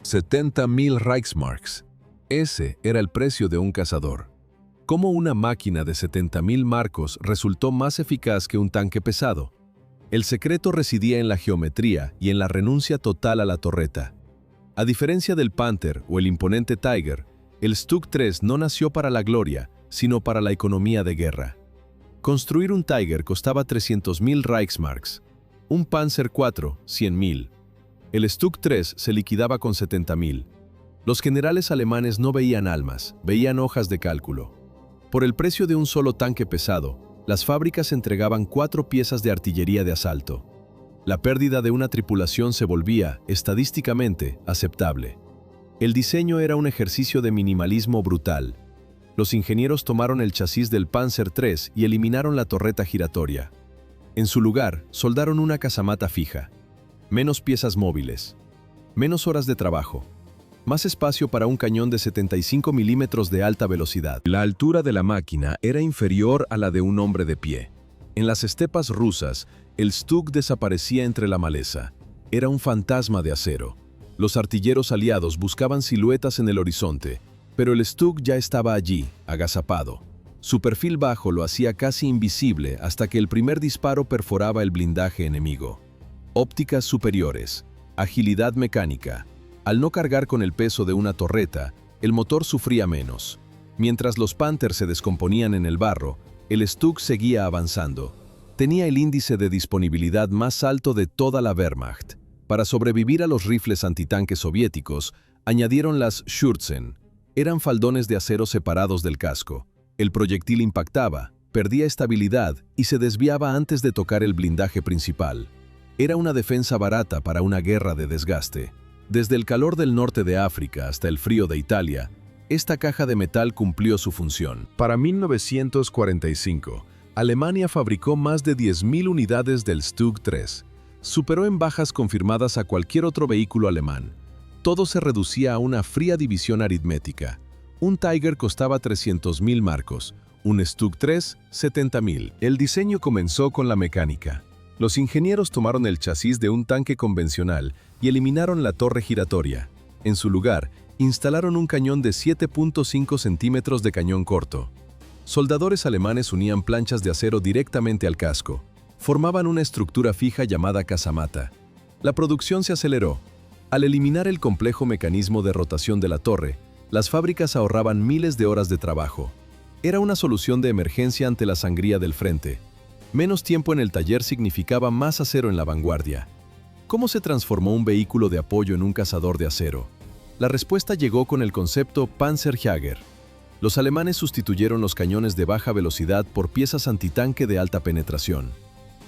70.000 Reichsmarks. Ese era el precio de un cazador. ¿Cómo una máquina de 70.000 marcos resultó más eficaz que un tanque pesado? El secreto residía en la geometría y en la renuncia total a la torreta. A diferencia del Panther o el imponente Tiger, el Stug 3 no nació para la gloria, sino para la economía de guerra. Construir un Tiger costaba 300.000 Reichsmarks, un Panzer IV, 100.000. El Stug 3 se liquidaba con 70.000. Los generales alemanes no veían almas, veían hojas de cálculo. Por el precio de un solo tanque pesado, las fábricas entregaban 4 piezas de artillería de asalto. La pérdida de una tripulación se volvía, estadísticamente, aceptable. El diseño era un ejercicio de minimalismo brutal. Los ingenieros tomaron el chasis del Panzer III y eliminaron la torreta giratoria. En su lugar, soldaron una casamata fija. Menos piezas móviles. Menos horas de trabajo. Más espacio para un cañón de 75 milímetros de alta velocidad. La altura de la máquina era inferior a la de un hombre de pie. En las estepas rusas, el Stug desaparecía entre la maleza. Era un fantasma de acero. Los artilleros aliados buscaban siluetas en el horizonte, pero el Stug ya estaba allí, agazapado. Su perfil bajo lo hacía casi invisible hasta que el primer disparo perforaba el blindaje enemigo. Ópticas superiores. Agilidad mecánica. Al no cargar con el peso de una torreta, el motor sufría menos. Mientras los Panther se descomponían en el barro, el Stug seguía avanzando. Tenía el índice de disponibilidad más alto de toda la Wehrmacht. Para sobrevivir a los rifles antitanques soviéticos, añadieron las Schürzen. Eran faldones de acero separados del casco. El proyectil impactaba, perdía estabilidad y se desviaba antes de tocar el blindaje principal. Era una defensa barata para una guerra de desgaste. Desde el calor del norte de África hasta el frío de Italia, esta caja de metal cumplió su función. Para 1945, Alemania fabricó más de 10.000 unidades del Stug 3. Superó en bajas confirmadas a cualquier otro vehículo alemán. Todo se reducía a una fría división aritmética. Un Tiger costaba 300.000 marcos, un Stug 3, 70.000. El diseño comenzó con la mecánica. Los ingenieros tomaron el chasis de un tanque convencional y eliminaron la torre giratoria. En su lugar, instalaron un cañón de 7.5 centímetros de cañón corto. Soldadores alemanes unían planchas de acero directamente al casco. Formaban una estructura fija llamada casamata. La producción se aceleró. Al eliminar el complejo mecanismo de rotación de la torre, las fábricas ahorraban miles de horas de trabajo. Era una solución de emergencia ante la sangría del frente. Menos tiempo en el taller significaba más acero en la vanguardia. ¿Cómo se transformó un vehículo de apoyo en un cazador de acero? La respuesta llegó con el concepto Panzerjäger. Los alemanes sustituyeron los cañones de baja velocidad por piezas antitanque de alta penetración.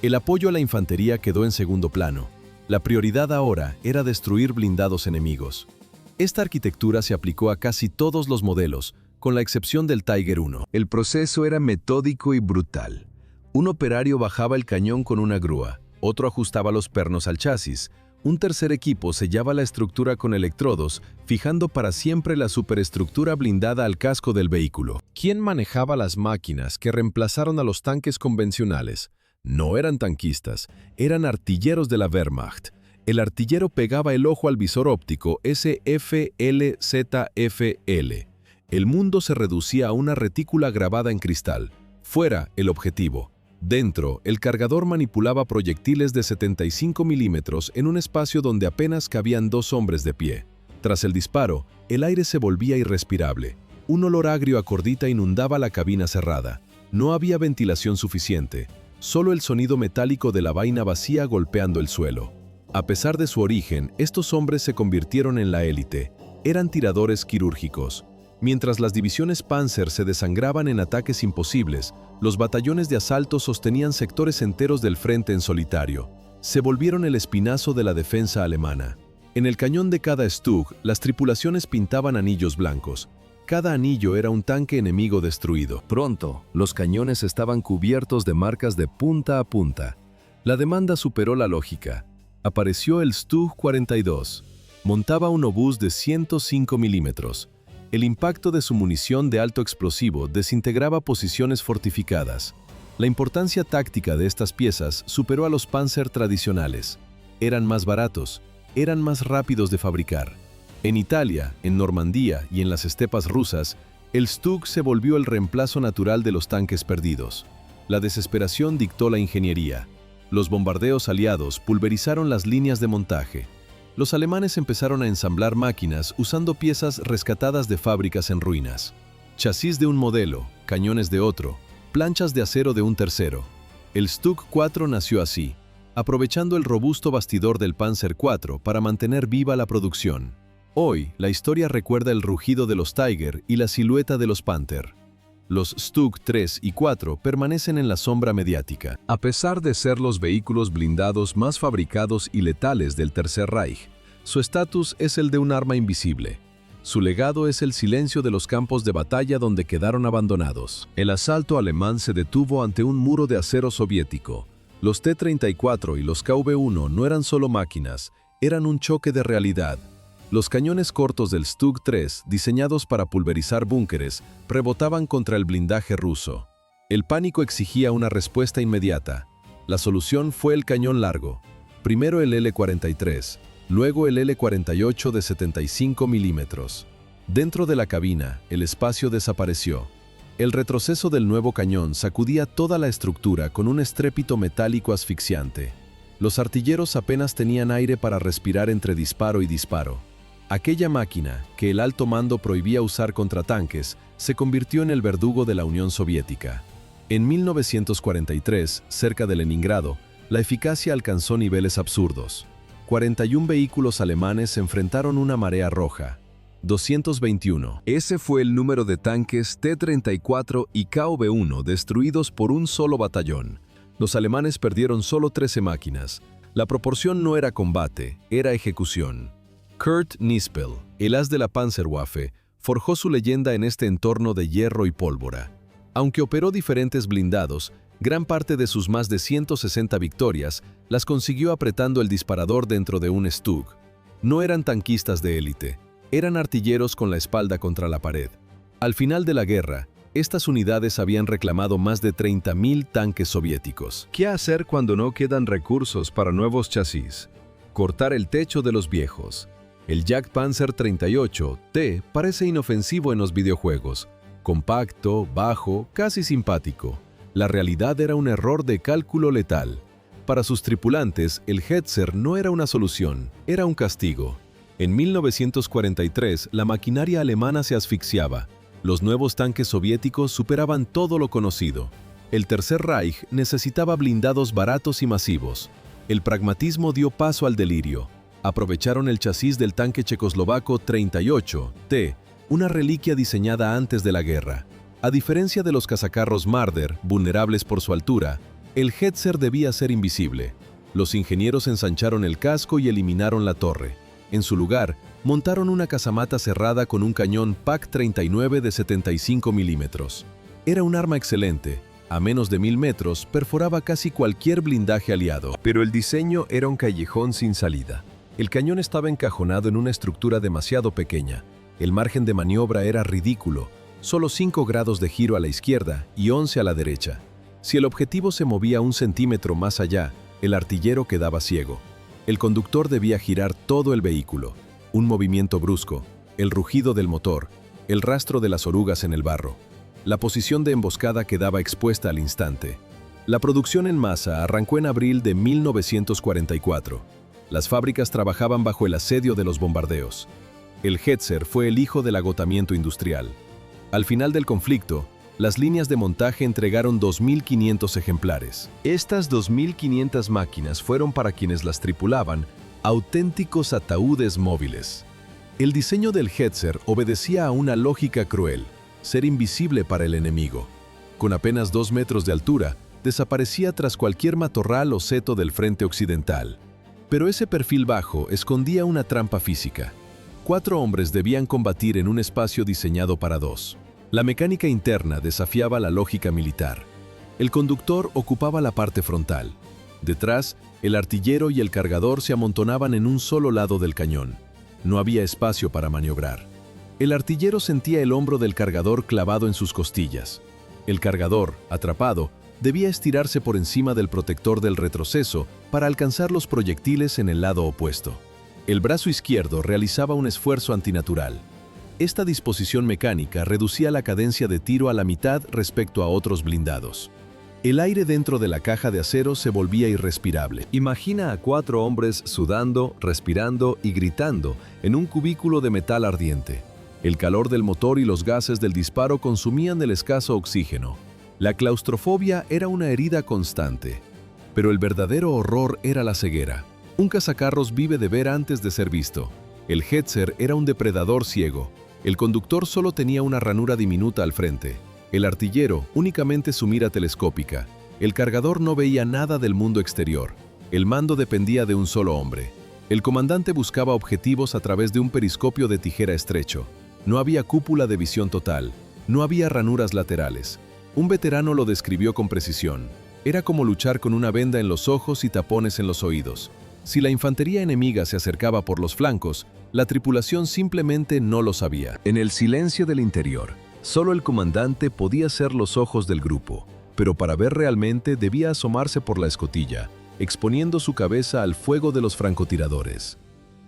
El apoyo a la infantería quedó en segundo plano. La prioridad ahora era destruir blindados enemigos. Esta arquitectura se aplicó a casi todos los modelos, con la excepción del Tiger 1. El proceso era metódico y brutal. Un operario bajaba el cañón con una grúa, otro ajustaba los pernos al chasis, un tercer equipo sellaba la estructura con electrodos, fijando para siempre la superestructura blindada al casco del vehículo. ¿Quién manejaba las máquinas que reemplazaron a los tanques convencionales? No eran tanquistas, eran artilleros de la Wehrmacht. El artillero pegaba el ojo al visor óptico SFLZFL. El mundo se reducía a una retícula grabada en cristal. Fuera, el objetivo. Dentro, el cargador manipulaba proyectiles de 75 milímetros en un espacio donde apenas cabían 2 hombres de pie. Tras el disparo, el aire se volvía irrespirable. Un olor agrio a cordita inundaba la cabina cerrada. No había ventilación suficiente, solo el sonido metálico de la vaina vacía golpeando el suelo. A pesar de su origen, estos hombres se convirtieron en la élite. Eran tiradores quirúrgicos. Mientras las divisiones Panzer se desangraban en ataques imposibles, los batallones de asalto sostenían sectores enteros del frente en solitario. Se volvieron el espinazo de la defensa alemana. En el cañón de cada Stug, las tripulaciones pintaban anillos blancos. Cada anillo era un tanque enemigo destruido. Pronto, los cañones estaban cubiertos de marcas de punta a punta. La demanda superó la lógica. Apareció el Stug 42. Montaba un obús de 105 milímetros. El impacto de su munición de alto explosivo desintegraba posiciones fortificadas. La importancia táctica de estas piezas superó a los Panzer tradicionales. Eran más baratos, eran más rápidos de fabricar. En Italia, en Normandía y en las estepas rusas, el Stug se volvió el reemplazo natural de los tanques perdidos. La desesperación dictó la ingeniería. Los bombardeos aliados pulverizaron las líneas de montaje. Los alemanes empezaron a ensamblar máquinas usando piezas rescatadas de fábricas en ruinas. Chasis de un modelo, cañones de otro, planchas de acero de un tercero. El Stug 4 nació así, aprovechando el robusto bastidor del Panzer IV para mantener viva la producción. Hoy, la historia recuerda el rugido de los Tiger y la silueta de los Panther. Los Stug 3 y 4 permanecen en la sombra mediática. A pesar de ser los vehículos blindados más fabricados y letales del Tercer Reich, su estatus es el de un arma invisible. Su legado es el silencio de los campos de batalla donde quedaron abandonados. El asalto alemán se detuvo ante un muro de acero soviético. Los T-34 y los KV-1 no eran solo máquinas, eran un choque de realidad. Los cañones cortos del Stug 3, diseñados para pulverizar búnkeres, rebotaban contra el blindaje ruso. El pánico exigía una respuesta inmediata. La solución fue el cañón largo. Primero el L-43, luego el L-48 de 75 milímetros. Dentro de la cabina, el espacio desapareció. El retroceso del nuevo cañón sacudía toda la estructura con un estrépito metálico asfixiante. Los artilleros apenas tenían aire para respirar entre disparo y disparo. Aquella máquina, que el alto mando prohibía usar contra tanques, se convirtió en el verdugo de la Unión Soviética. En 1943, cerca de Leningrado, la eficacia alcanzó niveles absurdos. 41 vehículos alemanes enfrentaron una marea roja. 221. Ese fue el número de tanques T-34 y KV-1 destruidos por un solo batallón. Los alemanes perdieron solo 13 máquinas. La proporción no era combate, era ejecución. Kurt Nispel, el as de la Panzerwaffe, forjó su leyenda en este entorno de hierro y pólvora. Aunque operó diferentes blindados, gran parte de sus más de 160 victorias las consiguió apretando el disparador dentro de un Stug. No eran tanquistas de élite, eran artilleros con la espalda contra la pared. Al final de la guerra, estas unidades habían reclamado más de 30.000 tanques soviéticos. ¿Qué hacer cuando no quedan recursos para nuevos chasis? Cortar el techo de los viejos. El Jagdpanzer 38T parece inofensivo en los videojuegos. Compacto, bajo, casi simpático. La realidad era un error de cálculo letal. Para sus tripulantes, el Hetzer no era una solución, era un castigo. En 1943, la maquinaria alemana se asfixiaba. Los nuevos tanques soviéticos superaban todo lo conocido. El Tercer Reich necesitaba blindados baratos y masivos. El pragmatismo dio paso al delirio. Aprovecharon el chasis del tanque checoslovaco 38T, una reliquia diseñada antes de la guerra. A diferencia de los cazacarros Marder, vulnerables por su altura, el Hetzer debía ser invisible. Los ingenieros ensancharon el casco y eliminaron la torre. En su lugar, montaron una casamata cerrada con un cañón PaK-39 de 75 milímetros. Era un arma excelente. A menos de 1000 metros, perforaba casi cualquier blindaje aliado. Pero el diseño era un callejón sin salida. El cañón estaba encajonado en una estructura demasiado pequeña. El margen de maniobra era ridículo, solo 5 grados de giro a la izquierda y 11 a la derecha. Si el objetivo se movía 1 centímetro más allá, el artillero quedaba ciego. El conductor debía girar todo el vehículo. Un movimiento brusco, el rugido del motor, el rastro de las orugas en el barro. La posición de emboscada quedaba expuesta al instante. La producción en masa arrancó en abril de 1944. Las fábricas trabajaban bajo el asedio de los bombardeos. El Hetzer fue el hijo del agotamiento industrial. Al final del conflicto, las líneas de montaje entregaron 2.500 ejemplares. Estas 2.500 máquinas fueron para quienes las tripulaban auténticos ataúdes móviles. El diseño del Hetzer obedecía a una lógica cruel: ser invisible para el enemigo. Con apenas 2 metros de altura, desaparecía tras cualquier matorral o seto del frente occidental. Pero ese perfil bajo escondía una trampa física. 4 hombres debían combatir en un espacio diseñado para 2. La mecánica interna desafiaba la lógica militar. El conductor ocupaba la parte frontal. Detrás, el artillero y el cargador se amontonaban en un solo lado del cañón. No había espacio para maniobrar. El artillero sentía el hombro del cargador clavado en sus costillas. El cargador, atrapado, debía estirarse por encima del protector del retroceso para alcanzar los proyectiles en el lado opuesto. El brazo izquierdo realizaba un esfuerzo antinatural. Esta disposición mecánica reducía la cadencia de tiro a la mitad respecto a otros blindados. El aire dentro de la caja de acero se volvía irrespirable. Imagina a 4 hombres sudando, respirando y gritando en un cubículo de metal ardiente. El calor del motor y los gases del disparo consumían el escaso oxígeno. La claustrofobia era una herida constante. Pero el verdadero horror era la ceguera. Un cazacarros vive de ver antes de ser visto. El Hetzer era un depredador ciego. El conductor solo tenía una ranura diminuta al frente. El artillero únicamente su mira telescópica. El cargador no veía nada del mundo exterior. El mando dependía de un solo hombre. El comandante buscaba objetivos a través de un periscopio de tijera estrecho. No había cúpula de visión total. No había ranuras laterales. Un veterano lo describió con precisión. Era como luchar con una venda en los ojos y tapones en los oídos. Si la infantería enemiga se acercaba por los flancos, la tripulación simplemente no lo sabía. En el silencio del interior, solo el comandante podía ser los ojos del grupo, pero para ver realmente debía asomarse por la escotilla, exponiendo su cabeza al fuego de los francotiradores.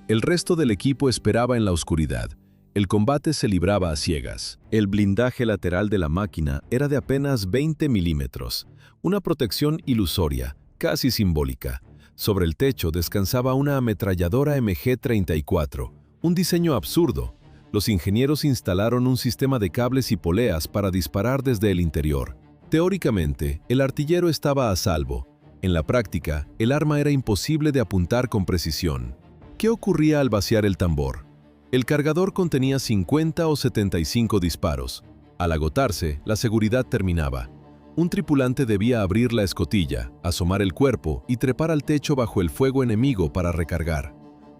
El resto del equipo esperaba en la oscuridad. El combate se libraba a ciegas. El blindaje lateral de la máquina era de apenas 20 milímetros, una protección ilusoria, casi simbólica. Sobre el techo descansaba una ametralladora MG-34, un diseño absurdo. Los ingenieros instalaron un sistema de cables y poleas para disparar desde el interior. Teóricamente, el artillero estaba a salvo. En la práctica, el arma era imposible de apuntar con precisión. ¿Qué ocurría al vaciar el tambor? El cargador contenía 50 o 75 disparos. Al agotarse, la seguridad terminaba. Un tripulante debía abrir la escotilla, asomar el cuerpo y trepar al techo bajo el fuego enemigo para recargar.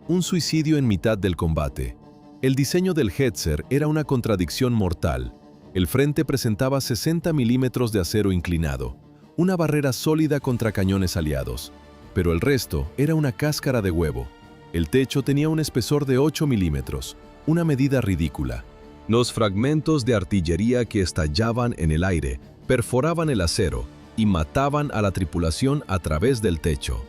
Un suicidio en mitad del combate. El diseño del Hetzer era una contradicción mortal. El frente presentaba 60 milímetros de acero inclinado, una barrera sólida contra cañones aliados. Pero el resto era una cáscara de huevo. El techo tenía un espesor de 8 milímetros, una medida ridícula. Los fragmentos de artillería que estallaban en el aire perforaban el acero y mataban a la tripulación a través del techo.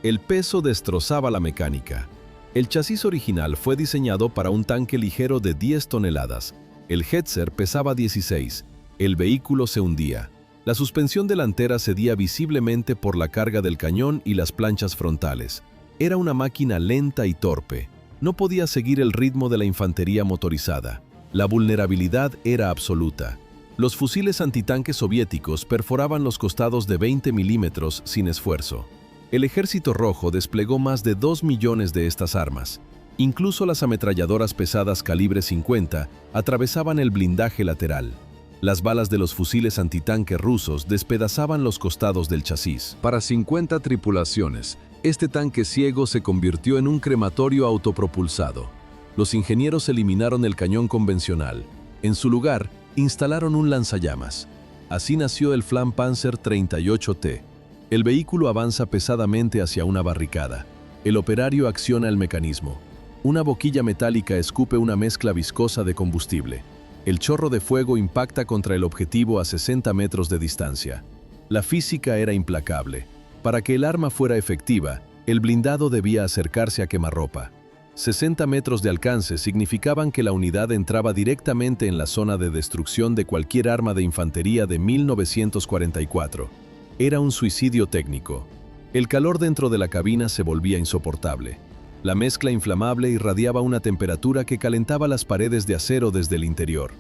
El peso destrozaba la mecánica. El chasis original fue diseñado para un tanque ligero de 10 toneladas. El Hetzer pesaba 16. El vehículo se hundía. La suspensión delantera cedía visiblemente por la carga del cañón y las planchas frontales. Era una máquina lenta y torpe. No podía seguir el ritmo de la infantería motorizada. La vulnerabilidad era absoluta. Los fusiles antitanque soviéticos perforaban los costados de 20 milímetros sin esfuerzo. El Ejército Rojo desplegó más de 2 millones de estas armas. Incluso las ametralladoras pesadas calibre 50 atravesaban el blindaje lateral. Las balas de los fusiles antitanque rusos despedazaban los costados del chasis. Para 50 tripulaciones, este tanque ciego se convirtió en un crematorio autopropulsado. Los ingenieros eliminaron el cañón convencional. En su lugar, instalaron un lanzallamas. Así nació el Flampanzer 38T. El vehículo avanza pesadamente hacia una barricada. El operario acciona el mecanismo. Una boquilla metálica escupe una mezcla viscosa de combustible. El chorro de fuego impacta contra el objetivo a 60 metros de distancia. La física era implacable. Para que el arma fuera efectiva, el blindado debía acercarse a quemarropa. 60 metros de alcance significaban que la unidad entraba directamente en la zona de destrucción de cualquier arma de infantería de 1944. Era un suicidio técnico. El calor dentro de la cabina se volvía insoportable. La mezcla inflamable irradiaba una temperatura que calentaba las paredes de acero desde el interior.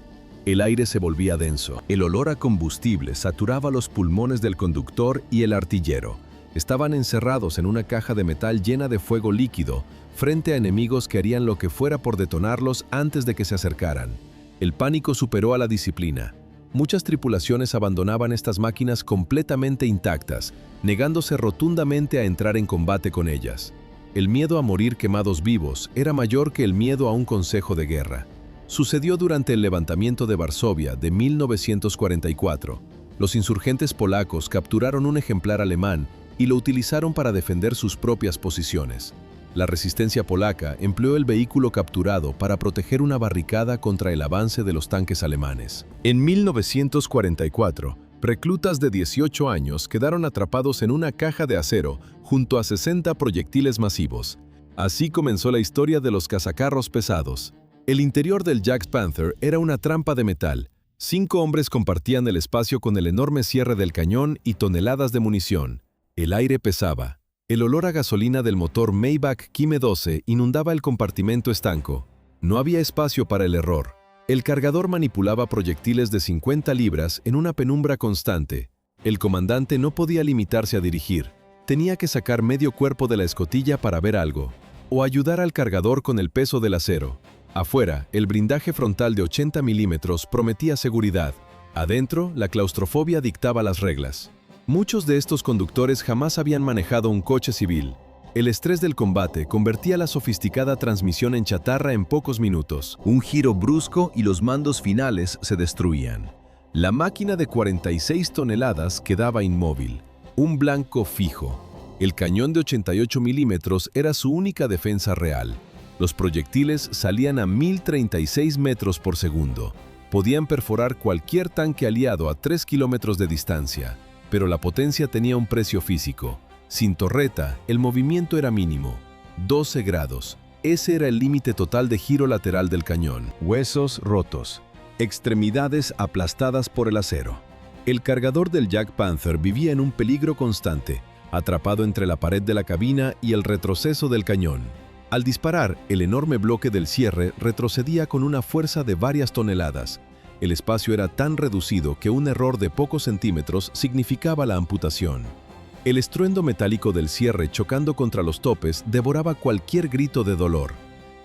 El aire se volvía denso. El olor a combustible saturaba los pulmones del conductor y el artillero. Estaban encerrados en una caja de metal llena de fuego líquido, frente a enemigos que harían lo que fuera por detonarlos antes de que se acercaran. El pánico superó a la disciplina. Muchas tripulaciones abandonaban estas máquinas completamente intactas, negándose rotundamente a entrar en combate con ellas. El miedo a morir quemados vivos era mayor que el miedo a un consejo de guerra. Sucedió durante el levantamiento de Varsovia de 1944. Los insurgentes polacos capturaron un ejemplar alemán y lo utilizaron para defender sus propias posiciones. La resistencia polaca empleó el vehículo capturado para proteger una barricada contra el avance de los tanques alemanes. En 1944, reclutas de 18 años quedaron atrapados en una caja de acero junto a 60 proyectiles masivos. Así comenzó la historia de los cazacarros pesados. El interior del Jack Panther era una trampa de metal. 5 hombres compartían el espacio con el enorme cierre del cañón y toneladas de munición. El aire pesaba. El olor a gasolina del motor Maybach Kime 12 inundaba el compartimento estanco. No había espacio para el error. El cargador manipulaba proyectiles de 50 libras en una penumbra constante. El comandante no podía limitarse a dirigir. Tenía que sacar medio cuerpo de la escotilla para ver algo, o ayudar al cargador con el peso del acero. Afuera, el blindaje frontal de 80 milímetros prometía seguridad. Adentro, la claustrofobia dictaba las reglas. Muchos de estos conductores jamás habían manejado un coche civil. El estrés del combate convertía la sofisticada transmisión en chatarra en pocos minutos. Un giro brusco y los mandos finales se destruían. La máquina de 46 toneladas quedaba inmóvil. Un blanco fijo. El cañón de 88 milímetros era su única defensa real. Los proyectiles salían a 1036 metros por segundo. Podían perforar cualquier tanque aliado a 3 kilómetros de distancia, pero la potencia tenía un precio físico. Sin torreta, el movimiento era mínimo. 12 grados. Ese era el límite total de giro lateral del cañón. Huesos rotos. Extremidades aplastadas por el acero. El cargador del Jack Panther vivía en un peligro constante, atrapado entre la pared de la cabina y el retroceso del cañón. Al disparar, el enorme bloque del cierre retrocedía con una fuerza de varias toneladas. El espacio era tan reducido que un error de pocos centímetros significaba la amputación. El estruendo metálico del cierre chocando contra los topes devoraba cualquier grito de dolor.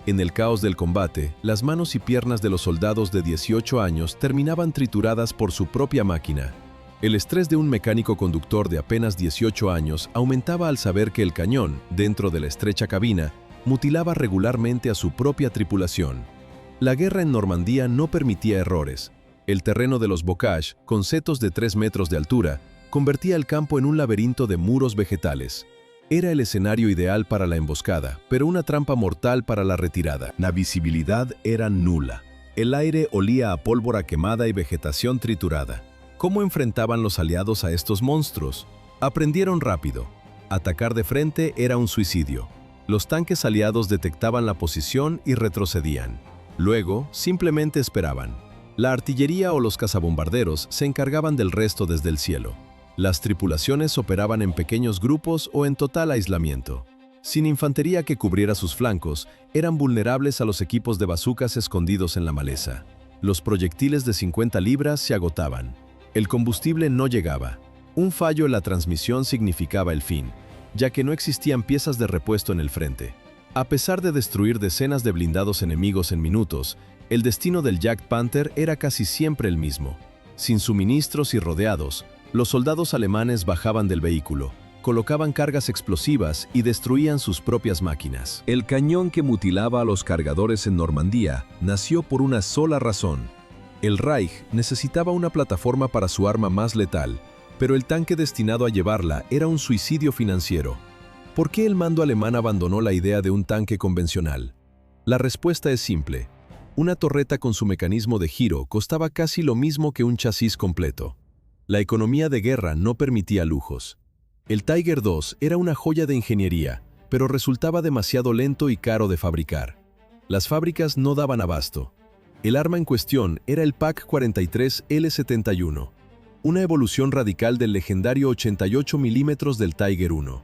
En el caos del combate, las manos y piernas de los soldados de 18 años terminaban trituradas por su propia máquina. El estrés de un mecánico conductor de apenas 18 años aumentaba al saber que el cañón, dentro de la estrecha cabina, mutilaba regularmente a su propia tripulación. La guerra en Normandía no permitía errores. El terreno de los Bocage, con setos de 3 metros de altura, convertía el campo en un laberinto de muros vegetales. Era el escenario ideal para la emboscada, pero una trampa mortal para la retirada. La visibilidad era nula. El aire olía a pólvora quemada y vegetación triturada. ¿Cómo enfrentaban los aliados a estos monstruos? Aprendieron rápido. Atacar de frente era un suicidio. Los tanques aliados detectaban la posición y retrocedían. Luego, simplemente esperaban. La artillería o los cazabombarderos se encargaban del resto desde el cielo. Las tripulaciones operaban en pequeños grupos o en total aislamiento. Sin infantería que cubriera sus flancos, eran vulnerables a los equipos de bazucas escondidos en la maleza. Los proyectiles de 50 libras se agotaban. El combustible no llegaba. Un fallo en la transmisión significaba el fin, ya que no existían piezas de repuesto en el frente. A pesar de destruir decenas de blindados enemigos en minutos, el destino del Jack Panther era casi siempre el mismo. Sin suministros y rodeados, los soldados alemanes bajaban del vehículo, colocaban cargas explosivas y destruían sus propias máquinas. El cañón que mutilaba a los cargadores en Normandía nació por una sola razón. El Reich necesitaba una plataforma para su arma más letal, pero el tanque destinado a llevarla era un suicidio financiero. ¿Por qué el mando alemán abandonó la idea de un tanque convencional? La respuesta es simple. Una torreta con su mecanismo de giro costaba casi lo mismo que un chasis completo. La economía de guerra no permitía lujos. El Tiger II era una joya de ingeniería, pero resultaba demasiado lento y caro de fabricar. Las fábricas no daban abasto. El arma en cuestión era el PaK-43 L71, una evolución radical del legendario 88 milímetros del Tiger I.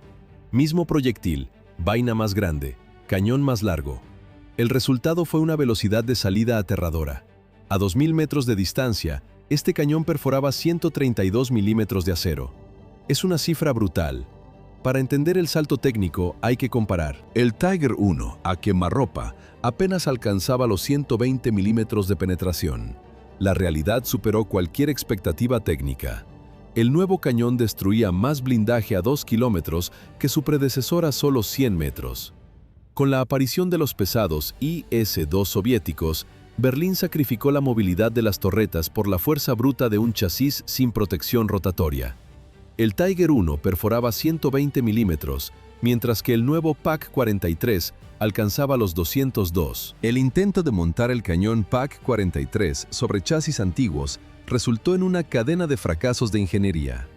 Mismo proyectil, vaina más grande, cañón más largo. El resultado fue una velocidad de salida aterradora. A 2000 metros de distancia, este cañón perforaba 132 milímetros de acero. Es una cifra brutal. Para entender el salto técnico hay que comparar. El Tiger I, a quemarropa, apenas alcanzaba los 120 milímetros de penetración. La realidad superó cualquier expectativa técnica. El nuevo cañón destruía más blindaje a 2 kilómetros que su predecesor a solo 100 metros. Con la aparición de los pesados IS-2 soviéticos, Berlín sacrificó la movilidad de las torretas por la fuerza bruta de un chasis sin protección rotatoria. El Tiger I perforaba 120 milímetros, mientras que el nuevo PaK-43 alcanzaba los 202. El intento de montar el cañón PaK-43 sobre chasis antiguos resultó en una cadena de fracasos de ingeniería.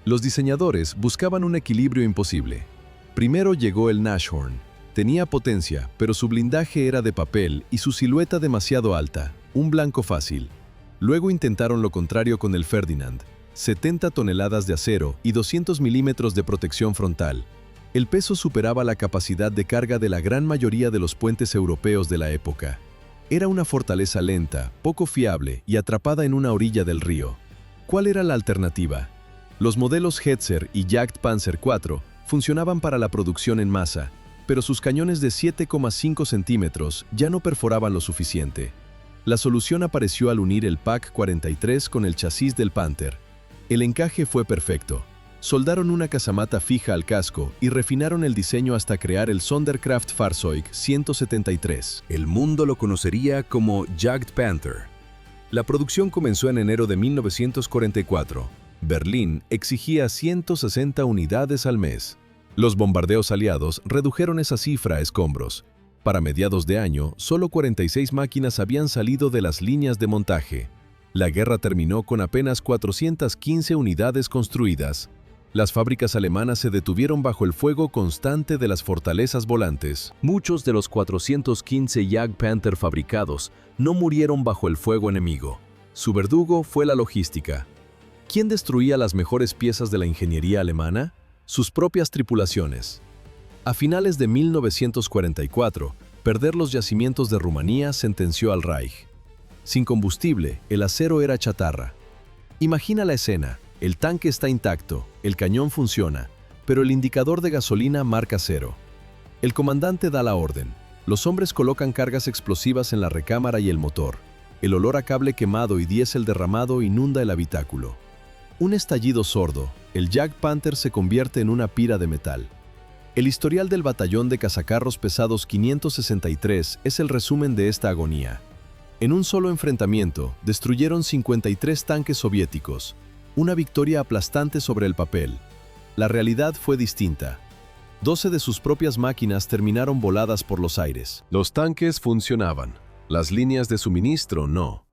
Los diseñadores buscaban un equilibrio imposible. Primero llegó el Nashorn, Tenía potencia, pero su blindaje era de papel y su silueta demasiado alta, un blanco fácil. Luego intentaron lo contrario con el Ferdinand, 70 toneladas de acero y 200 milímetros de protección frontal. El peso superaba la capacidad de carga de la gran mayoría de los puentes europeos de la época. Era una fortaleza lenta, poco fiable y atrapada en una orilla del río. ¿Cuál era la alternativa? Los modelos Hetzer y Jagdpanzer IV funcionaban para la producción en masa, pero sus cañones de 7,5 centímetros ya no perforaban lo suficiente. La solución apareció al unir el PaK-43 con el chasis del Panther. El encaje fue perfecto. Soldaron una casamata fija al casco y refinaron el diseño hasta crear el Sonderkraft Fahrzeug 173. El mundo lo conocería como Jagdpanther. La producción comenzó en enero de 1944. Berlín exigía 160 unidades al mes. Los bombardeos aliados redujeron esa cifra a escombros. Para mediados de año, solo 46 máquinas habían salido de las líneas de montaje. La guerra terminó con apenas 415 unidades construidas. Las fábricas alemanas se detuvieron bajo el fuego constante de las fortalezas volantes. Muchos de los 415 Jagdpanther fabricados no murieron bajo el fuego enemigo. Su verdugo fue la logística. ¿Quién destruía las mejores piezas de la ingeniería alemana? Sus propias tripulaciones. A finales de 1944, perder los yacimientos de Rumanía sentenció al Reich. Sin combustible, el acero era chatarra. Imagina la escena, el tanque está intacto, el cañón funciona, pero el indicador de gasolina marca cero. El comandante da la orden. Los hombres colocan cargas explosivas en la recámara y el motor. El olor a cable quemado y diésel derramado inunda el habitáculo. Un estallido sordo, el Jagdpanther se convierte en una pira de metal. El historial del batallón de cazacarros pesados 563 es el resumen de esta agonía. En un solo enfrentamiento, destruyeron 53 tanques soviéticos, una victoria aplastante sobre el papel. La realidad fue distinta. 12 de sus propias máquinas terminaron voladas por los aires. Los tanques funcionaban, las líneas de suministro no.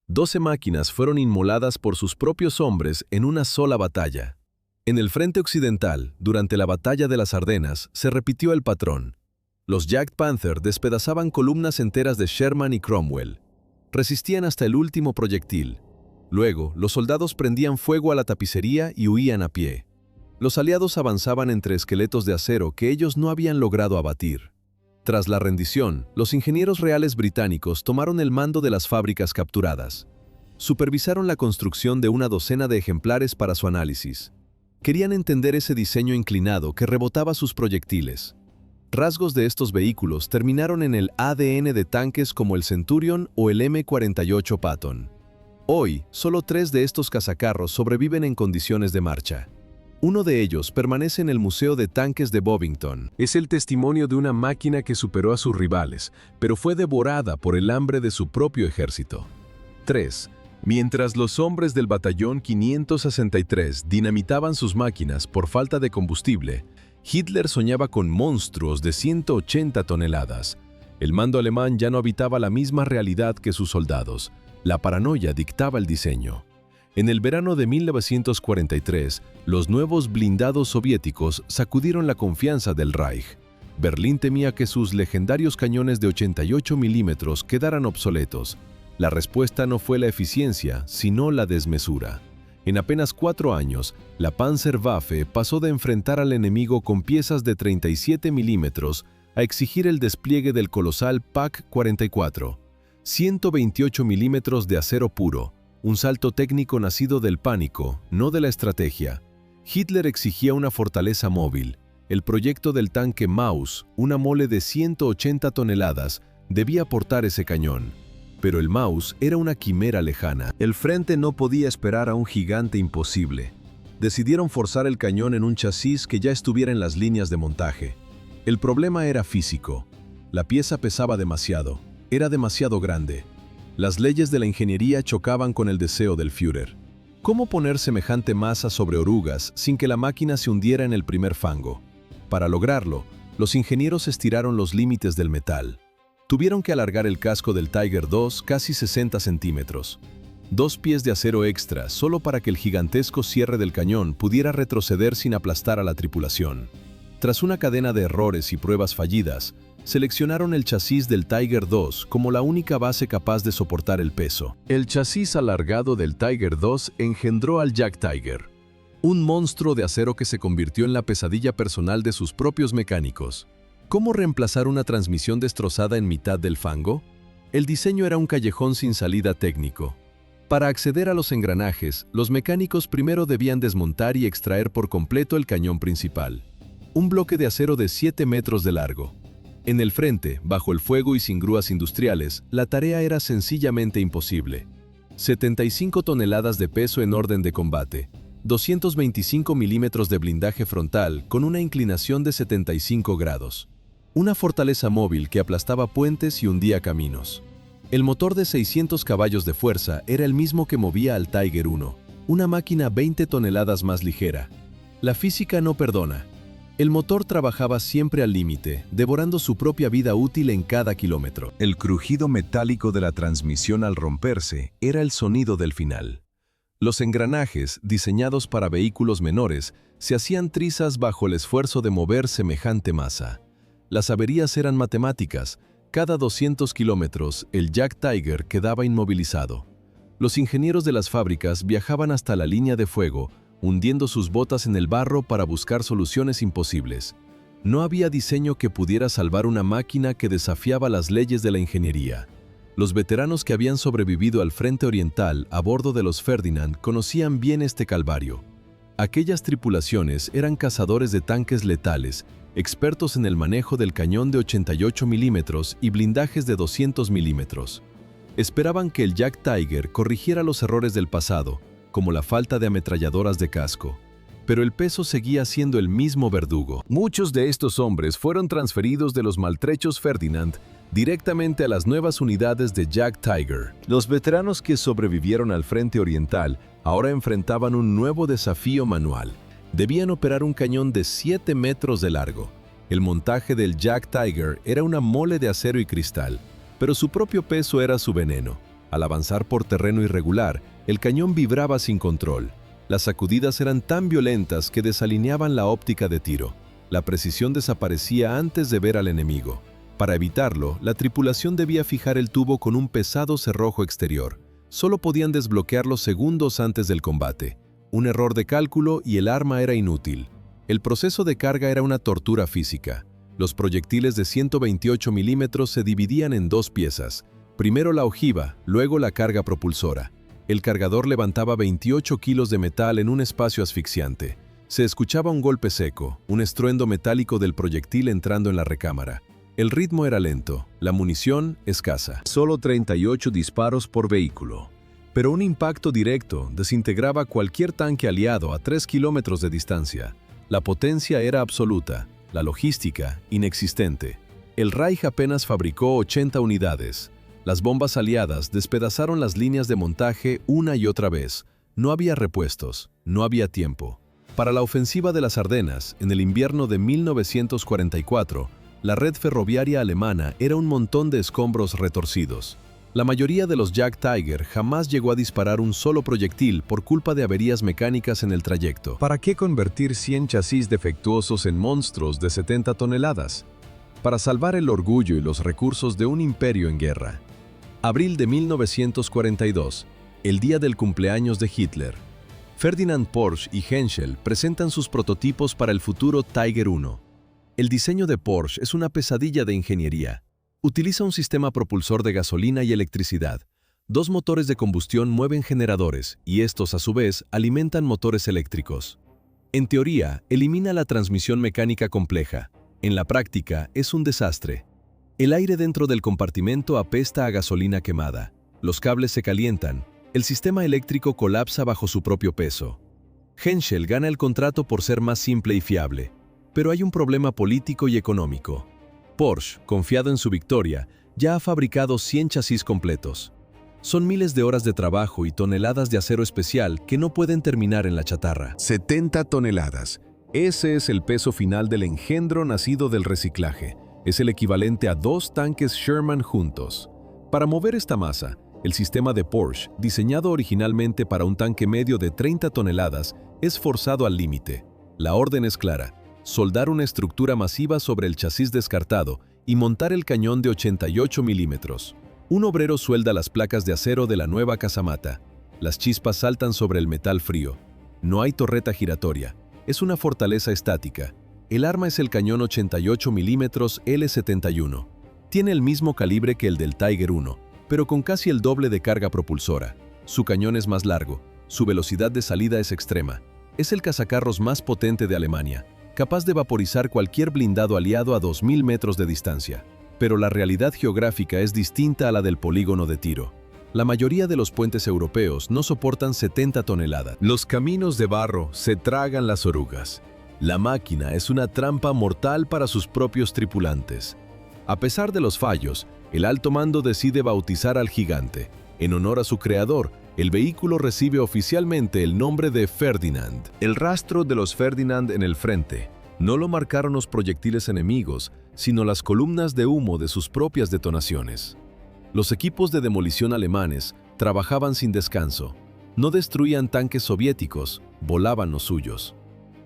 12 máquinas fueron inmoladas por sus propios hombres en una sola batalla. En el frente occidental, durante la batalla de las Ardenas, se repitió el patrón. Los Jagdpanther despedazaban columnas enteras de Sherman y Cromwell. Resistían hasta el último proyectil. Luego, los soldados prendían fuego a la tapicería y huían a pie. Los aliados avanzaban entre esqueletos de acero que ellos no habían logrado abatir. Tras la rendición, los ingenieros reales británicos tomaron el mando de las fábricas capturadas. Supervisaron la construcción de una docena de ejemplares para su análisis. Querían entender ese diseño inclinado que rebotaba sus proyectiles. Rasgos de estos vehículos terminaron en el ADN de tanques como el Centurion o el M48 Patton. Hoy, solo 3 de estos cazacarros sobreviven en condiciones de marcha. Uno de ellos permanece en el Museo de Tanques de Bovington. Es el testimonio de una máquina que superó a sus rivales, pero fue devorada por el hambre de su propio ejército. 3. Mientras los hombres del batallón 563 dinamitaban sus máquinas por falta de combustible, Hitler soñaba con monstruos de 180 toneladas. El mando alemán ya no habitaba la misma realidad que sus soldados. La paranoia dictaba el diseño. En el verano de 1943, los nuevos blindados soviéticos sacudieron la confianza del Reich. Berlín temía que sus legendarios cañones de 88 milímetros quedaran obsoletos. La respuesta no fue la eficiencia, sino la desmesura. En apenas 4 años, la Panzerwaffe pasó de enfrentar al enemigo con piezas de 37 milímetros a exigir el despliegue del colosal PaK-44, 128 milímetros de acero puro, un salto técnico nacido del pánico, no de la estrategia. Hitler exigía una fortaleza móvil. El proyecto del tanque Maus, una mole de 180 toneladas, debía portar ese cañón. Pero el Maus era una quimera lejana. El frente no podía esperar a un gigante imposible. Decidieron forzar el cañón en un chasis que ya estuviera en las líneas de montaje. El problema era físico. La pieza pesaba demasiado. Era demasiado grande. Las leyes de la ingeniería chocaban con el deseo del Führer. ¿Cómo poner semejante masa sobre orugas sin que la máquina se hundiera en el primer fango? Para lograrlo, los ingenieros estiraron los límites del metal. Tuvieron que alargar el casco del Tiger II casi 60 centímetros. 2 pies de acero extra solo para que el gigantesco cierre del cañón pudiera retroceder sin aplastar a la tripulación. Tras una cadena de errores y pruebas fallidas, seleccionaron el chasis del Tiger II como la única base capaz de soportar el peso. El chasis alargado del Tiger II engendró al Jack Tiger, un monstruo de acero que se convirtió en la pesadilla personal de sus propios mecánicos. ¿Cómo reemplazar una transmisión destrozada en mitad del fango? El diseño era un callejón sin salida técnico. Para acceder a los engranajes, los mecánicos primero debían desmontar y extraer por completo el cañón principal, un bloque de acero de 7 metros de largo. En el frente, bajo el fuego y sin grúas industriales, la tarea era sencillamente imposible. 75 toneladas de peso en orden de combate, 225 milímetros de blindaje frontal con una inclinación de 75 grados. Una fortaleza móvil que aplastaba puentes y hundía caminos. El motor de 600 caballos de fuerza era el mismo que movía al Tiger I, una máquina 20 toneladas más ligera. La física no perdona. El motor trabajaba siempre al límite, devorando su propia vida útil en cada kilómetro. El crujido metálico de la transmisión al romperse era el sonido del final. Los engranajes, diseñados para vehículos menores, se hacían trizas bajo el esfuerzo de mover semejante masa. Las averías eran matemáticas. Cada 200 kilómetros, el Jack Tiger quedaba inmovilizado. Los ingenieros de las fábricas viajaban hasta la línea de fuego, hundiendo sus botas en el barro para buscar soluciones imposibles. No había diseño que pudiera salvar una máquina que desafiaba las leyes de la ingeniería. Los veteranos que habían sobrevivido al frente oriental a bordo de los Ferdinand conocían bien este calvario. Aquellas tripulaciones eran cazadores de tanques letales, expertos en el manejo del cañón de 88 milímetros y blindajes de 200 milímetros. Esperaban que el Jack Tiger corrigiera los errores del pasado, como la falta de ametralladoras de casco. Pero el peso seguía siendo el mismo verdugo. Muchos de estos hombres fueron transferidos de los maltrechos Ferdinand directamente a las nuevas unidades de Jack Tiger. Los veteranos que sobrevivieron al frente oriental ahora enfrentaban un nuevo desafío manual. Debían operar un cañón de 7 metros de largo. El montaje del Jack Tiger era una mole de acero y cristal, pero su propio peso era su veneno. Al avanzar por terreno irregular, el cañón vibraba sin control. Las sacudidas eran tan violentas que desalineaban la óptica de tiro. La precisión desaparecía antes de ver al enemigo. Para evitarlo, la tripulación debía fijar el tubo con un pesado cerrojo exterior. Solo podían desbloquearlo segundos antes del combate. Un error de cálculo y el arma era inútil. El proceso de carga era una tortura física. Los proyectiles de 128 milímetros se dividían en dos piezas. Primero la ojiva, luego la carga propulsora. El cargador levantaba 28 kilos de metal en un espacio asfixiante. Se escuchaba un golpe seco, un estruendo metálico del proyectil entrando en la recámara. El ritmo era lento, la munición escasa. Solo 38 disparos por vehículo. Pero un impacto directo desintegraba cualquier tanque aliado a 3 kilómetros de distancia. La potencia era absoluta, la logística inexistente. El Reich apenas fabricó 80 unidades. Las bombas aliadas despedazaron las líneas de montaje una y otra vez. No había repuestos, no había tiempo. Para la ofensiva de las Ardenas, en el invierno de 1944, la red ferroviaria alemana era un montón de escombros retorcidos. La mayoría de los Jack Tiger jamás llegó a disparar un solo proyectil por culpa de averías mecánicas en el trayecto. ¿Para qué convertir 100 chasis defectuosos en monstruos de 70 toneladas? Para salvar el orgullo y los recursos de un imperio en guerra. Abril de 1942, el día del cumpleaños de Hitler. Ferdinand Porsche y Henschel presentan sus prototipos para el futuro Tiger I. El diseño de Porsche es una pesadilla de ingeniería. Utiliza un sistema propulsor de gasolina y electricidad. Dos motores de combustión mueven generadores y estos, a su vez, alimentan motores eléctricos. En teoría, elimina la transmisión mecánica compleja. En la práctica, es un desastre. El aire dentro del compartimento apesta a gasolina quemada. Los cables se calientan. El sistema eléctrico colapsa bajo su propio peso. Henschel gana el contrato por ser más simple y fiable. Pero hay un problema político y económico. Porsche, confiado en su victoria, ya ha fabricado 100 chasis completos. Son miles de horas de trabajo y toneladas de acero especial que no pueden terminar en la chatarra. 70 toneladas. Ese es el peso final del engendro nacido del reciclaje. Es el equivalente a 2 tanques Sherman juntos. Para mover esta masa, el sistema de Porsche, diseñado originalmente para un tanque medio de 30 toneladas, es forzado al límite. La orden es clara. soldar una estructura masiva sobre el chasis descartado y montar el cañón de 88 milímetros. Un obrero suelda las placas de acero de la nueva casamata. Las chispas saltan sobre el metal frío. No hay torreta giratoria. Es una fortaleza estática. El arma es el cañón 88 milímetros L71. Tiene el mismo calibre que el del Tiger I, pero con casi el doble de carga propulsora. Su cañón es más largo. Su velocidad de salida es extrema. Es el cazacarros más potente de Alemania, capaz de vaporizar cualquier blindado aliado a 2000 metros de distancia. Pero la realidad geográfica es distinta a la del polígono de tiro. La mayoría de los puentes europeos no soportan 70 toneladas. Los caminos de barro se tragan las orugas. La máquina es una trampa mortal para sus propios tripulantes. A pesar de los fallos, el alto mando decide bautizar al gigante. En honor a su creador, el vehículo recibe oficialmente el nombre de Ferdinand. El rastro de los Ferdinand en el frente no lo marcaron los proyectiles enemigos, sino las columnas de humo de sus propias detonaciones. Los equipos de demolición alemanes trabajaban sin descanso. No destruían tanques soviéticos, volaban los suyos.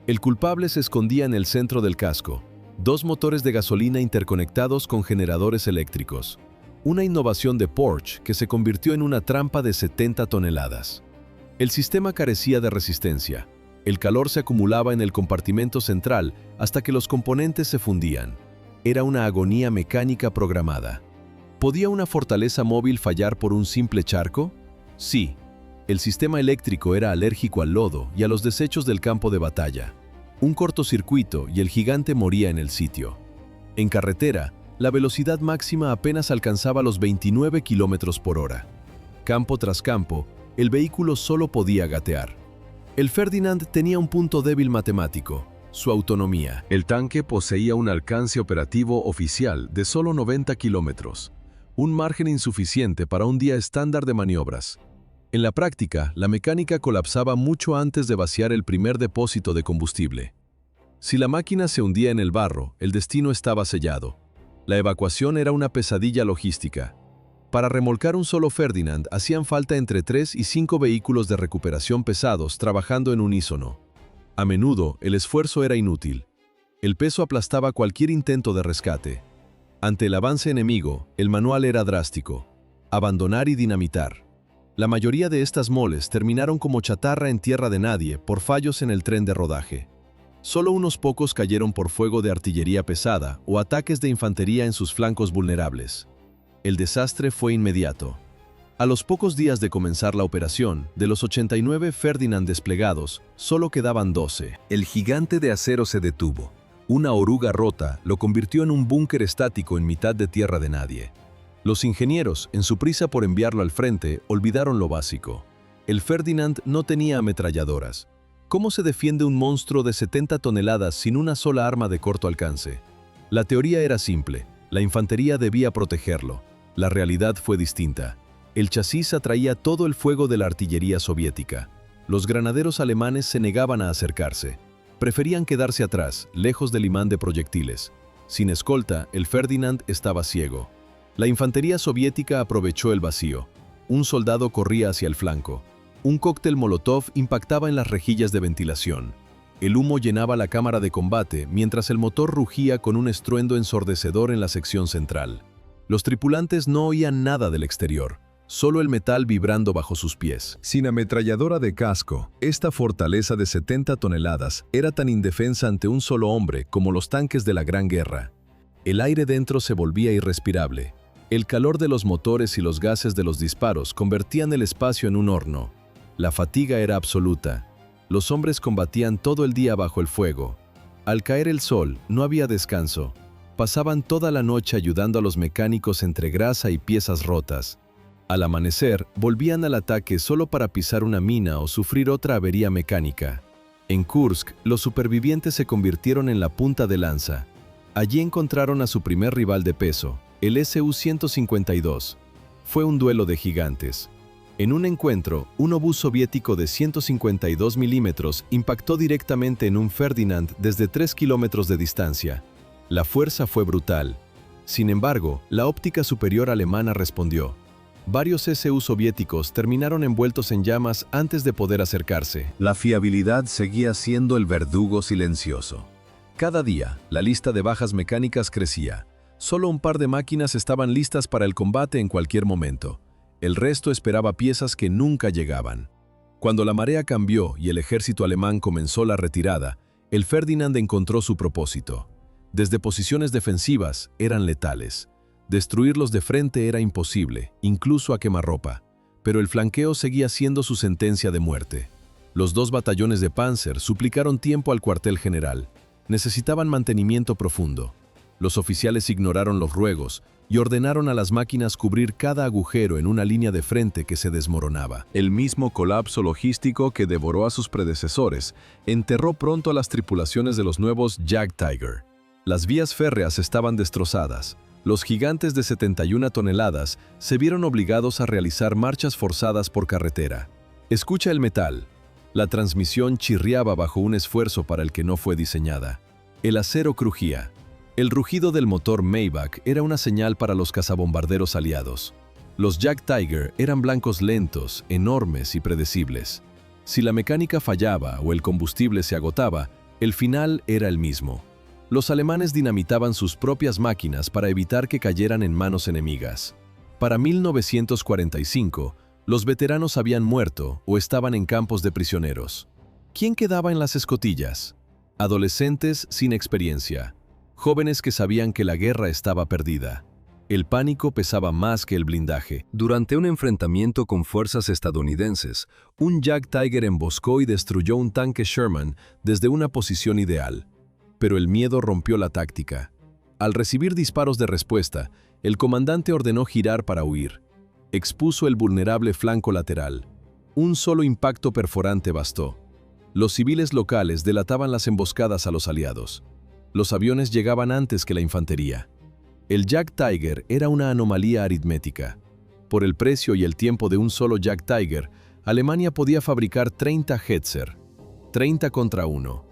El culpable se escondía en el centro del casco. 2 motores de gasolina interconectados con generadores eléctricos. Una innovación de Porsche que se convirtió en una trampa de 70 toneladas. El sistema carecía de resistencia. El calor se acumulaba en el compartimento central hasta que los componentes se fundían. Era una agonía mecánica programada. ¿Podía una fortaleza móvil fallar por un simple charco? Sí. El sistema eléctrico era alérgico al lodo y a los desechos del campo de batalla. Un cortocircuito y el gigante moría en el sitio. En carretera, la velocidad máxima apenas alcanzaba los 29 kilómetros por hora. Campo tras campo, el vehículo solo podía gatear. El Ferdinand tenía un punto débil matemático: su autonomía. El tanque poseía un alcance operativo oficial de solo 90 kilómetros, un margen insuficiente para un día estándar de maniobras. En la práctica, la mecánica colapsaba mucho antes de vaciar el primer depósito de combustible. Si la máquina se hundía en el barro, el destino estaba sellado. La evacuación era una pesadilla logística. Para remolcar un solo Ferdinand hacían falta entre 3 y 5 vehículos de recuperación pesados trabajando en unísono. A menudo, el esfuerzo era inútil. El peso aplastaba cualquier intento de rescate. Ante el avance enemigo, el manual era drástico: abandonar y dinamitar. La mayoría de estas moles terminaron como chatarra en tierra de nadie por fallos en el tren de rodaje. Solo unos pocos cayeron por fuego de artillería pesada o ataques de infantería en sus flancos vulnerables. El desastre fue inmediato. A los pocos días de comenzar la operación, de los 89 Ferdinand desplegados, solo quedaban 12. El gigante de acero se detuvo. Una oruga rota lo convirtió en un búnker estático en mitad de tierra de nadie. Los ingenieros, en su prisa por enviarlo al frente, olvidaron lo básico. El Ferdinand no tenía ametralladoras. ¿Cómo se defiende un monstruo de 70 toneladas sin una sola arma de corto alcance? La teoría era simple: la infantería debía protegerlo. La realidad fue distinta. El chasis atraía todo el fuego de la artillería soviética. Los granaderos alemanes se negaban a acercarse. Preferían quedarse atrás, lejos del imán de proyectiles. Sin escolta, el Ferdinand estaba ciego. La infantería soviética aprovechó el vacío. Un soldado corría hacia el flanco. Un cóctel Molotov impactaba en las rejillas de ventilación. El humo llenaba la cámara de combate mientras el motor rugía con un estruendo ensordecedor en la sección central. Los tripulantes no oían nada del exterior, solo el metal vibrando bajo sus pies. Sin ametralladora de casco, esta fortaleza de 70 toneladas era tan indefensa ante un solo hombre como los tanques de la Gran Guerra. El aire dentro se volvía irrespirable. El calor de los motores y los gases de los disparos convertían el espacio en un horno. La fatiga era absoluta. Los hombres combatían todo el día bajo el fuego. Al caer el sol, no había descanso. Pasaban toda la noche ayudando a los mecánicos entre grasa y piezas rotas. Al amanecer, volvían al ataque solo para pisar una mina o sufrir otra avería mecánica. En Kursk, los supervivientes se convirtieron en la punta de lanza. Allí encontraron a su primer rival de peso, el Su-152. Fue un duelo de gigantes. En un encuentro, un obús soviético de 152 milímetros impactó directamente en un Ferdinand desde 3 kilómetros de distancia. La fuerza fue brutal. Sin embargo, la óptica superior alemana respondió. Varios Su soviéticos terminaron envueltos en llamas antes de poder acercarse. La fiabilidad seguía siendo el verdugo silencioso. Cada día, la lista de bajas mecánicas crecía. Solo un par de máquinas estaban listas para el combate en cualquier momento. El resto esperaba piezas que nunca llegaban. Cuando la marea cambió y el ejército alemán comenzó la retirada, el Ferdinand encontró su propósito. Desde posiciones defensivas eran letales. Destruirlos de frente era imposible, incluso a quemarropa. Pero el flanqueo seguía siendo su sentencia de muerte. Los 2 batallones de Panzer suplicaron tiempo al cuartel general. Necesitaban mantenimiento profundo. Los oficiales ignoraron los ruegos y ordenaron a las máquinas cubrir cada agujero en una línea de frente que se desmoronaba. El mismo colapso logístico que devoró a sus predecesores enterró pronto a las tripulaciones de los nuevos Jagdtiger. Las vías férreas estaban destrozadas. Los gigantes de 71 toneladas se vieron obligados a realizar marchas forzadas por carretera. Escucha el metal. La transmisión chirriaba bajo un esfuerzo para el que no fue diseñada. El acero crujía. El rugido del motor Maybach era una señal para los cazabombarderos aliados. Los Jagdtiger eran blancos lentos, enormes y predecibles. Si la mecánica fallaba o el combustible se agotaba, el final era el mismo. Los alemanes dinamitaban sus propias máquinas para evitar que cayeran en manos enemigas. Para 1945, los veteranos habían muerto o estaban en campos de prisioneros. ¿Quién quedaba en las escotillas? Adolescentes sin experiencia. Jóvenes que sabían que la guerra estaba perdida. El pánico pesaba más que el blindaje. Durante un enfrentamiento con fuerzas estadounidenses, un Jagdtiger emboscó y destruyó un tanque Sherman desde una posición ideal. Pero el miedo rompió la táctica. Al recibir disparos de respuesta, el comandante ordenó girar para huir. Expuso el vulnerable flanco lateral. Un solo impacto perforante bastó. Los civiles locales delataban las emboscadas a los aliados. Los aviones llegaban antes que la infantería. El Jagdtiger era una anomalía aritmética. Por el precio y el tiempo de un solo Jagdtiger, Alemania podía fabricar 30 Hetzer. 30 contra 1.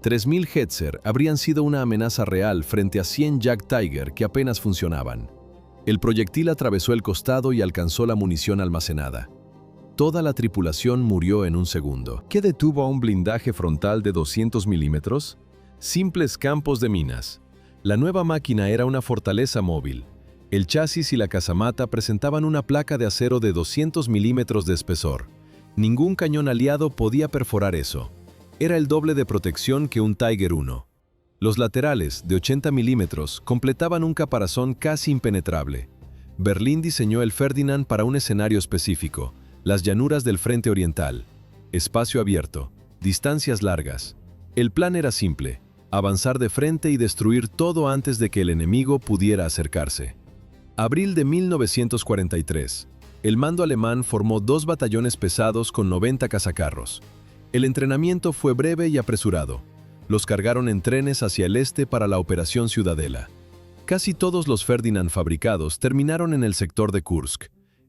3.000 Hetzer habrían sido una amenaza real frente a 100 Jagdtiger que apenas funcionaban. El proyectil atravesó el costado y alcanzó la munición almacenada. Toda la tripulación murió en un segundo. ¿Qué detuvo a un blindaje frontal de 200 milímetros? Simples campos de minas. La nueva máquina era una fortaleza móvil. El chasis y la casamata presentaban una placa de acero de 200 milímetros de espesor. Ningún cañón aliado podía perforar eso. Era el doble de protección que un Tiger I. Los laterales, de 80 milímetros, completaban un caparazón casi impenetrable. Berlín diseñó el Ferdinand para un escenario específico, las llanuras del frente oriental. Espacio abierto, distancias largas. El plan era simple: avanzar de frente y destruir todo antes de que el enemigo pudiera acercarse. Abril de 1943. El mando alemán formó 2 batallones pesados con 90 cazacarros. El entrenamiento fue breve y apresurado. Los cargaron en trenes hacia el este para la Operación Ciudadela. Casi todos los Ferdinand fabricados terminaron en el sector de Kursk.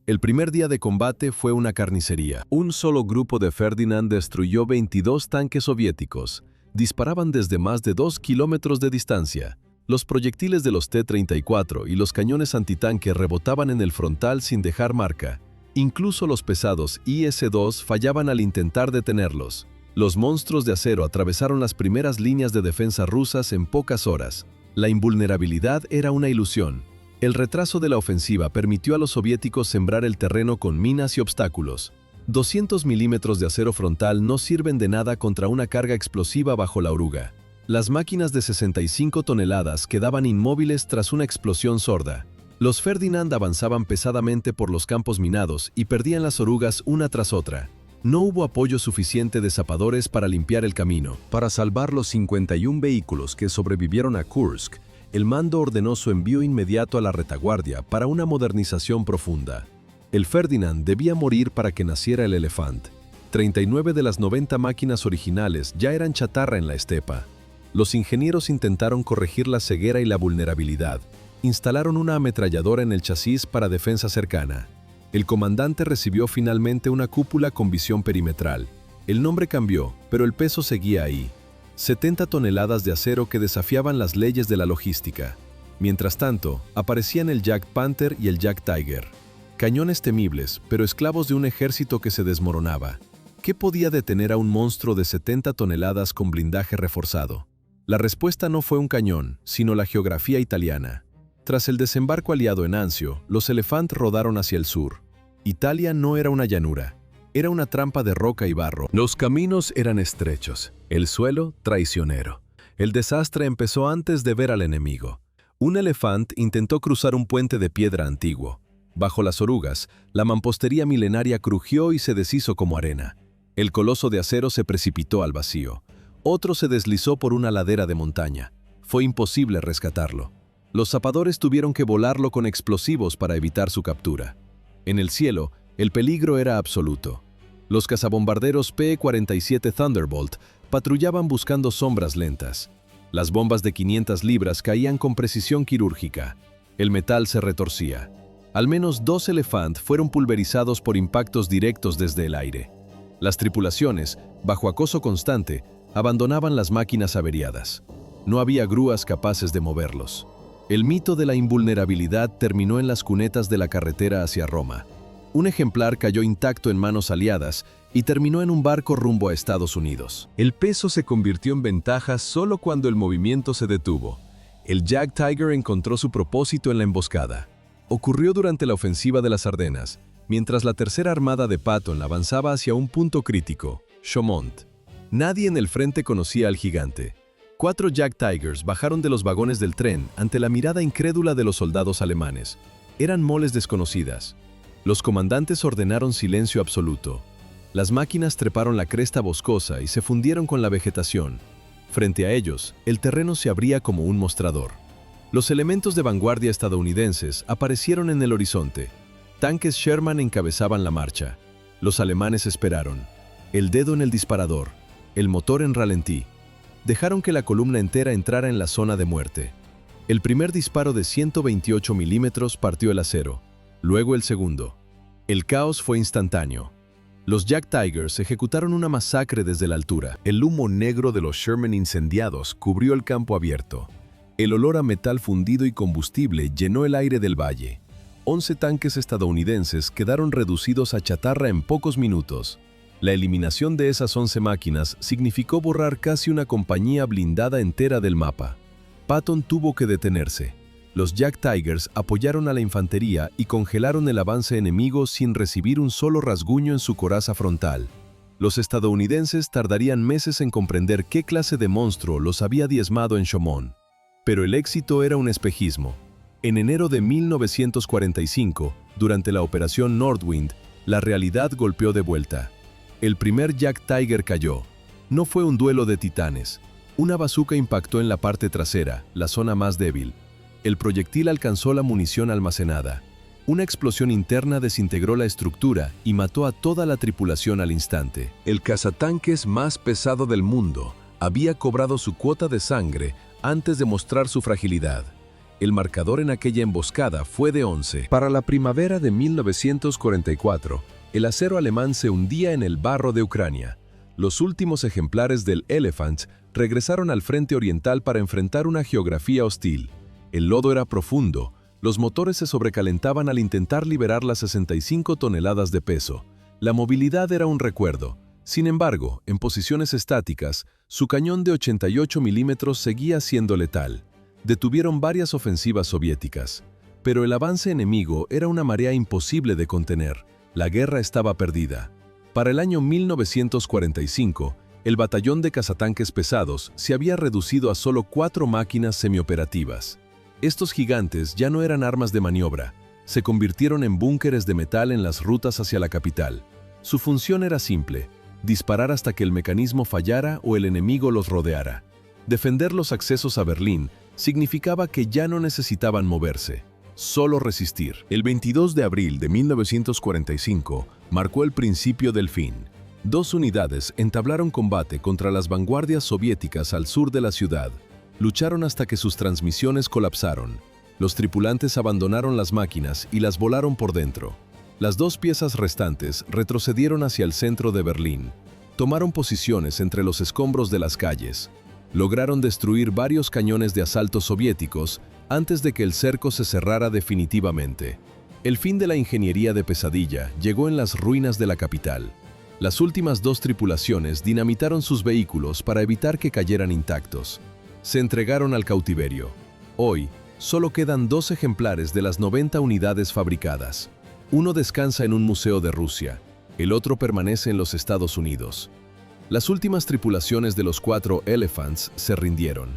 El primer día de combate fue una carnicería. Un solo grupo de Ferdinand destruyó 22 tanques soviéticos. Disparaban desde más de 2 kilómetros de distancia. Los proyectiles de los T-34 y los cañones antitanque rebotaban en el frontal sin dejar marca. Incluso los pesados IS-2 fallaban al intentar detenerlos. Los monstruos de acero atravesaron las primeras líneas de defensa rusas en pocas horas. La invulnerabilidad era una ilusión. El retraso de la ofensiva permitió a los soviéticos sembrar el terreno con minas y obstáculos. 200 milímetros de acero frontal no sirven de nada contra una carga explosiva bajo la oruga. Las máquinas de 65 toneladas quedaban inmóviles tras una explosión sorda. Los Ferdinand avanzaban pesadamente por los campos minados y perdían las orugas una tras otra. No hubo apoyo suficiente de zapadores para limpiar el camino. Para salvar los 51 vehículos que sobrevivieron a Kursk, el mando ordenó su envío inmediato a la retaguardia para una modernización profunda. El Ferdinand debía morir para que naciera el Elefant. 39 de las 90 máquinas originales ya eran chatarra en la estepa. Los ingenieros intentaron corregir la ceguera y la vulnerabilidad. Instalaron una ametralladora en el chasis para defensa cercana. El comandante recibió finalmente una cúpula con visión perimetral. El nombre cambió, pero el peso seguía ahí. 70 toneladas de acero que desafiaban las leyes de la logística. Mientras tanto, aparecían el Jagdpanther y el Jagdtiger. Cañones temibles, pero esclavos de un ejército que se desmoronaba. ¿Qué podía detener a un monstruo de 70 toneladas con blindaje reforzado? La respuesta no fue un cañón, sino la geografía italiana. Tras el desembarco aliado en Anzio, los Elephant rodaron hacia el sur. Italia no era una llanura, era una trampa de roca y barro. Los caminos eran estrechos, el suelo traicionero. El desastre empezó antes de ver al enemigo. Un Elephant intentó cruzar un puente de piedra antiguo. Bajo las orugas, la mampostería milenaria crujió y se deshizo como arena. El coloso de acero se precipitó al vacío. Otro se deslizó por una ladera de montaña. Fue imposible rescatarlo. Los zapadores tuvieron que volarlo con explosivos para evitar su captura. En el cielo, el peligro era absoluto. Los cazabombarderos P-47 Thunderbolt patrullaban buscando sombras lentas. Las bombas de 500 libras caían con precisión quirúrgica. El metal se retorcía. Al menos 2 Elephant fueron pulverizados por impactos directos desde el aire. Las tripulaciones, bajo acoso constante, abandonaban las máquinas averiadas. No había grúas capaces de moverlos. El mito de la invulnerabilidad terminó en las cunetas de la carretera hacia Roma. Un ejemplar cayó intacto en manos aliadas y terminó en un barco rumbo a Estados Unidos. El peso se convirtió en ventaja solo cuando el movimiento se detuvo. El Jack Tiger encontró su propósito en la emboscada. Ocurrió durante la ofensiva de las Ardenas, mientras la Tercera Armada de Patton avanzaba hacia un punto crítico, Chaumont. Nadie en el frente conocía al gigante. 4 Jack Tigers bajaron de los vagones del tren ante la mirada incrédula de los soldados alemanes. Eran moles desconocidas. Los comandantes ordenaron silencio absoluto. Las máquinas treparon la cresta boscosa y se fundieron con la vegetación. Frente a ellos, el terreno se abría como un mostrador. Los elementos de vanguardia estadounidenses aparecieron en el horizonte. Tanques Sherman encabezaban la marcha. Los alemanes esperaron. El dedo en el disparador, el motor en ralentí. Dejaron que la columna entera entrara en la zona de muerte. El primer disparo de 128 milímetros partió el acero. Luego el segundo. El caos fue instantáneo. Los Jack Tigers ejecutaron una masacre desde la altura. El humo negro de los Sherman incendiados cubrió el campo abierto. El olor a metal fundido y combustible llenó el aire del valle. 11 tanques estadounidenses quedaron reducidos a chatarra en pocos minutos. La eliminación de esas 11 máquinas significó borrar casi una compañía blindada entera del mapa. Patton tuvo que detenerse. Los Jack Tigers apoyaron a la infantería y congelaron el avance enemigo sin recibir un solo rasguño en su coraza frontal. Los estadounidenses tardarían meses en comprender qué clase de monstruo los había diezmado en Chaumont. Pero el éxito era un espejismo. En enero de 1945, durante la Operación Nordwind, la realidad golpeó de vuelta. El primer Jack Tiger cayó. No fue un duelo de titanes. Una bazuca impactó en la parte trasera, la zona más débil. El proyectil alcanzó la munición almacenada. Una explosión interna desintegró la estructura y mató a toda la tripulación al instante. El cazatanques más pesado del mundo había cobrado su cuota de sangre antes de mostrar su fragilidad. El marcador en aquella emboscada fue de 11. Para la primavera de 1944, el acero alemán se hundía en el barro de Ucrania. Los últimos ejemplares del Elephant regresaron al frente oriental para enfrentar una geografía hostil. El lodo era profundo, los motores se sobrecalentaban al intentar liberar las 65 toneladas de peso. La movilidad era un recuerdo. Sin embargo, en posiciones estáticas, su cañón de 88 milímetros seguía siendo letal. Detuvieron varias ofensivas soviéticas. Pero el avance enemigo era una marea imposible de contener. La guerra estaba perdida. Para el año 1945, el batallón de cazatanques pesados se había reducido a solo 4 máquinas semioperativas. Estos gigantes ya no eran armas de maniobra, se convirtieron en búnkeres de metal en las rutas hacia la capital. Su función era simple: disparar hasta que el mecanismo fallara o el enemigo los rodeara. Defender los accesos a Berlín significaba que ya no necesitaban moverse, solo resistir. El 22 de abril de 1945 marcó el principio del fin. 2 unidades entablaron combate contra las vanguardias soviéticas al sur de la ciudad. Lucharon hasta que sus transmisiones colapsaron. Los tripulantes abandonaron las máquinas y las volaron por dentro. Las 2 piezas restantes retrocedieron hacia el centro de Berlín. Tomaron posiciones entre los escombros de las calles. Lograron destruir varios cañones de asalto soviéticos antes de que el cerco se cerrara definitivamente. El fin de la ingeniería de pesadilla llegó en las ruinas de la capital. Las últimas 2 tripulaciones dinamitaron sus vehículos para evitar que cayeran intactos. se entregaron al cautiverio. Hoy, solo quedan 2 ejemplares de las 90 unidades fabricadas. Uno descansa en un museo de Rusia, el otro permanece en los Estados Unidos. Las últimas tripulaciones de los 4 Elephants se rindieron.